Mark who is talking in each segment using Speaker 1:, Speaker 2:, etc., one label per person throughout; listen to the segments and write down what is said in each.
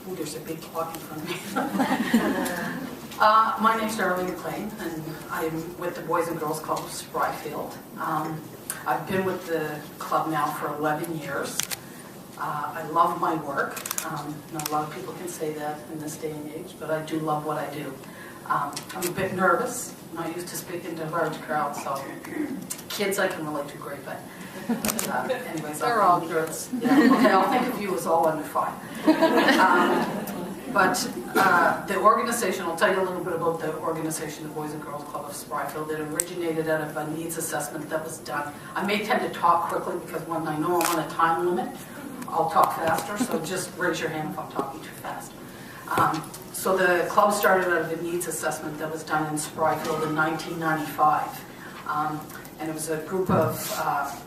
Speaker 1: Oh, there's a big clock in front of me. My name's Darlene McLean, and I'm with the Boys and Girls Club of Spryfield. I've been with the club now for 11 years. I love my work. Not a lot of people can say that in this day and age, but I do love what I do. I'm a bit nervous. I'm not used to speaking to large crowds, so kids I can relate to great, but anyways,
Speaker 2: they're all nervous.
Speaker 1: Yeah, okay, I'll think of you as all under 5. But the organization, I'll tell you a little bit about the organization, the Boys and Girls Club of Spryfield. It originated out of a needs assessment that was done. I may tend to talk quickly because when I know I'm on a time limit, I'll talk faster, so just raise your hand if I'm talking too fast. So the club started out of a needs assessment that was done in Spryfield in 1995. And it was a group of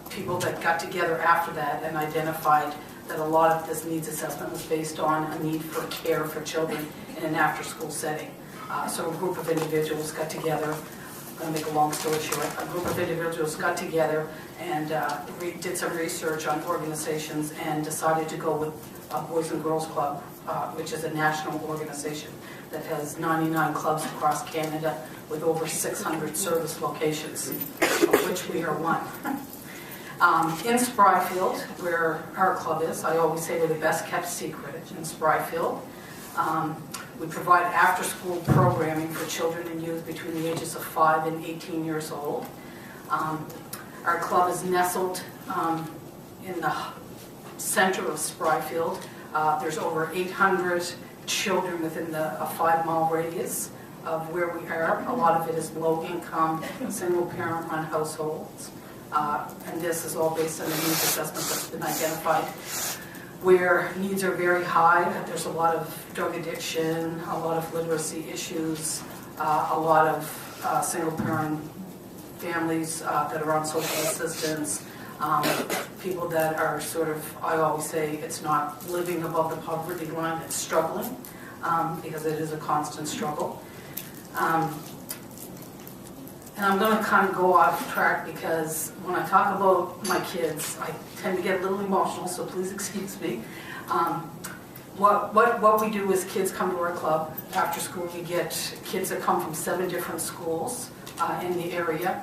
Speaker 1: people that got together after that and identified that a lot of this needs assessment was based on a need for care for children in an after-school setting. So a group of individuals got together. I'm going to make a long story short. A group of individuals got together and did some research on organizations and decided to go with Boys and Girls Club, which is a national organization that has 99 clubs across Canada with over 600 service locations, of which we are one. In Spryfield, where our club is, I always say we're the best kept secret in Spryfield. We provide after-school programming for children and youth between the ages of 5 and 18 years old. Our club is nestled in the center of Spryfield. There's over 800 children within a 5-mile radius of where we are. A lot of it is low-income, single-parent run households. And this is all based on the needs assessment that's been identified, where needs are very high. There's a lot of drug addiction, a lot of literacy issues, a lot of single-parent families that are on social assistance, people that are sort of, I always say, it's not living above the poverty line, it's struggling, because it is a constant struggle. And I'm going to kind of go off track because when I talk about my kids, I tend to get a little emotional, so please excuse me. What we do is kids come to our club. After school, we get kids that come from 7 different schools in the area.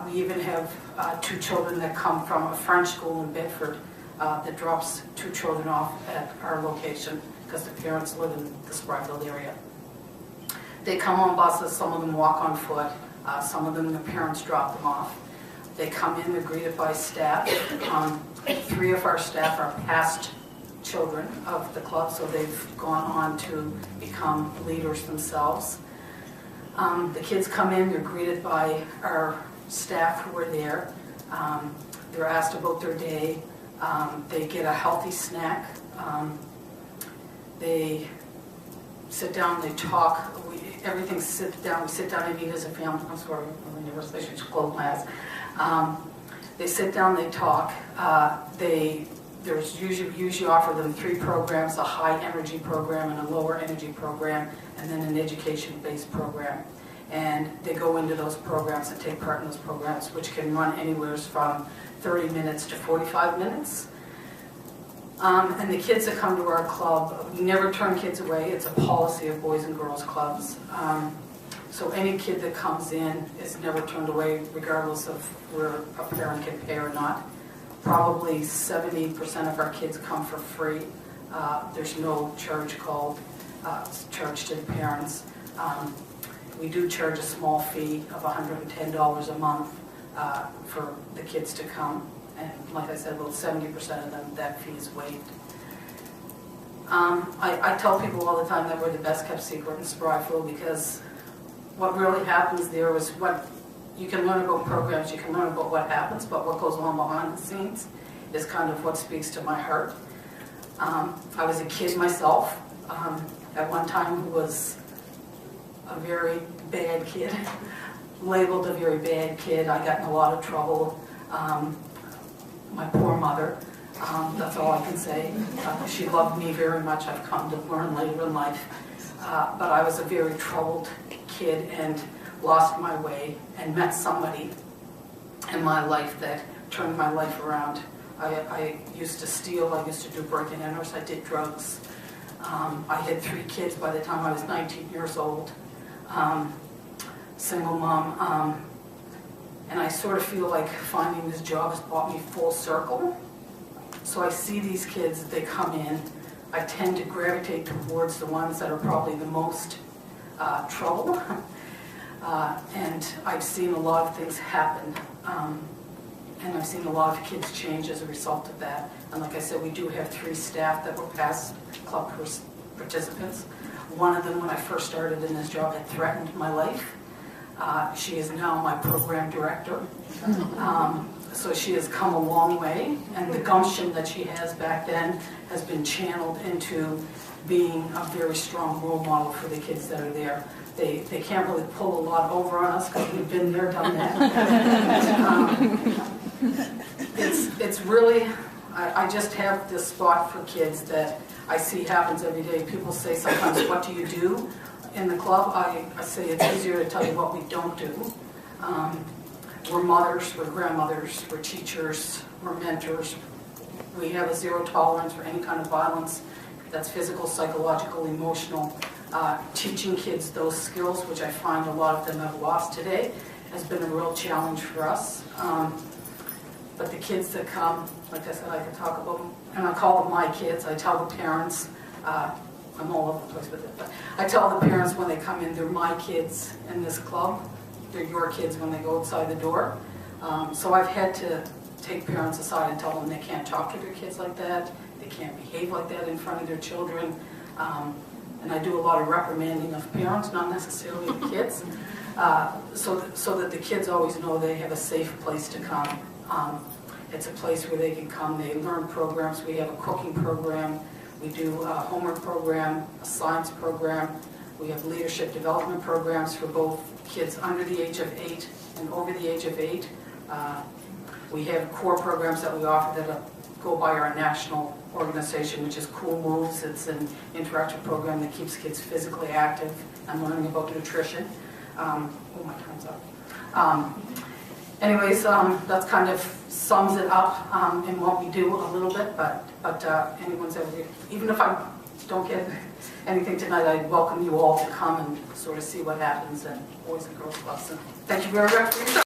Speaker 1: We even have 2 children that come from a French school in Bedford that drops 2 children off at our location because the parents live in the Spryfield area. They come on buses, some of them walk on foot. Some of them, the parents drop them off. They come in, they're greeted by staff. 3 of our staff are past children of the club, so they've gone on to become leaders themselves. The kids come in, they're greeted by our staff who are there. They're asked about their day. They get a healthy snack. They sit down, they talk. Everything sit down. We sit down and eat as a family. I'm sorry, I never say I should close my eyes. They sit down, they talk. There's usually offer them 3 programs: a high energy program and a lower energy program, and then an education-based program. And they go into those programs and take part in those programs, which can run anywhere from 30 minutes to 45 minutes. And the kids that come to our club, we never turn kids away. It's a policy of Boys and Girls Clubs. So any kid that comes in is never turned away, regardless of where a parent can pay or not. Probably 70% of our kids come for free. There's no charge charged to the parents. We do charge a small fee of $110 a month for the kids to come. And like I said, about 70% of them, that fee is waived. I tell people all the time that we're the best kept secret in Spryfield because what really happens there is what you can learn about programs, you can learn about what happens, but what goes on behind the scenes is kind of what speaks to my heart. I was a kid myself. At one time who was a very bad kid, labeled a very bad kid. I got in a lot of trouble. My poor mother, that's all I can say. She loved me very much. I've come to learn later in life. But I was a very troubled kid and lost my way and met somebody in my life that turned my life around. I used to steal, I used to do break-and-enters, I did drugs. I had 3 kids by the time I was 19 years old, single mom, and I sort of feel like finding this job has brought me full circle. So I see these kids, they come in, I tend to gravitate towards the ones that are probably the most trouble, and I've seen a lot of things happen, and I've seen a lot of kids change as a result of that. And like I said, we do have 3 staff that were past club participants. One of them, when I first started in this job, had threatened my life. She is now my program director. So she has come a long way, and the gumption that she has back then has been channeled into being a very strong role model for the kids that are there. They can't really pull a lot over on us because we've been there, done that. It's really, I just have this spot for kids that I see happens every day. People say sometimes, what do you do in the club? I say it's easier to tell you what we don't do. We're mothers, we're grandmothers, we're teachers, we're mentors. We have a zero tolerance for any kind of violence that's physical, psychological, emotional. Teaching kids those skills, which I find a lot of them have lost today, has been a real challenge for us. But the kids that come, like I said, I can talk about them, and I call them my kids. I tell the parents, I'm all over the place with it, but I tell the parents when they come in, they're my kids in this club. They're your kids when they go outside the door. So I've had to take parents aside and tell them they can't talk to their kids like that. They can't behave like that in front of their children. And I do a lot of reprimanding of parents, not necessarily the kids, so that the kids always know they have a safe place to come. It's a place where they can come. They learn programs. We have a cooking program. We do a homework program, a science program. We have leadership development programs for both kids under the age of 8 and over the age of 8. We have core programs that we offer that go by our national organization, which is Cool Moves. It's an interactive program that keeps kids physically active and learning about nutrition. Oh, my time's up. Anyways, that kind of sums it up in what we do a little bit, but anyone's ever, even if I don't get anything tonight, I'd welcome you all to come and sort of see what happens in Boys and Girls Clubs. And thank you very much for your time.